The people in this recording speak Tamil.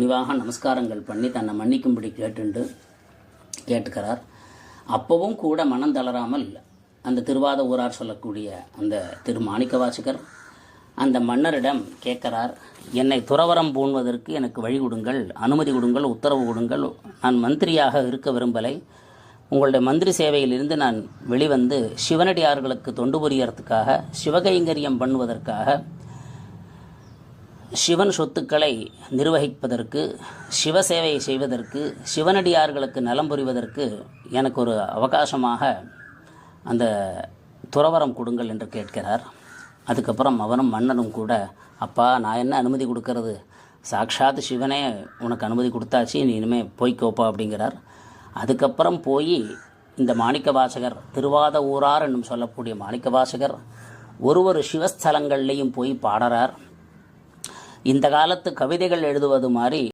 பணிவாக நமஸ்காரங்கள் பண்ணி தன்னை மன்னிக்கும்படி கேட்டுக்கிறார். அப்பவும் கூட மனம் தளராமல் அந்த திருவாத ஊரார் சொல்லக்கூடிய அந்த திரு மாணிக்கவாசகர் அந்த மன்னரிடம் கேட்கிறார், என்னை துறவரம் பூணுவதற்கு எனக்கு வழி கொடுங்கள், அனுமதி கொடுங்கள், உத்தரவு கொடுங்கள். நான் மந்திரியாக இருக்க விரும்பலை. உங்களுடைய மந்திரி சேவையிலிருந்து நான் வெளிவந்து சிவனடியார்களுக்கு தொண்டு புரியறதுக்காக, சிவகைங்கரியம் பண்ணுவதற்காக, சிவன் சொத்துக்களை நிர்வகிப்பதற்கு, சிவசேவையை செய்வதற்கு, சிவனடியார்களுக்கு நலம் புரிவதற்கு எனக்கு ஒரு அவகாசமாக அந்த துறவரம் கொடுங்கள் என்று கேட்கிறார். அதுக்கப்புறம் அவனும் மன்னனும் கூட, அப்பா நான் என்ன அனுமதி கொடுக்கறது, சாட்சாத் சிவனே உனக்கு அனுமதி கொடுத்தாச்சு, நீ இனிமேல் போய்க்கோப்பா அப்படிங்கிறார். அதுக்கப்புறம் போய் இந்த மாணிக்கவாசகர் திருவாத ஊரார் என்னும் சொல்லக்கூடிய மாணிக்கவாசகர் ஒரு சிவஸ்தலங்கள்லேயும் போய் பாடுறார். இந்த காலத்து கவிதைகள் எழுதுவது மாதிரி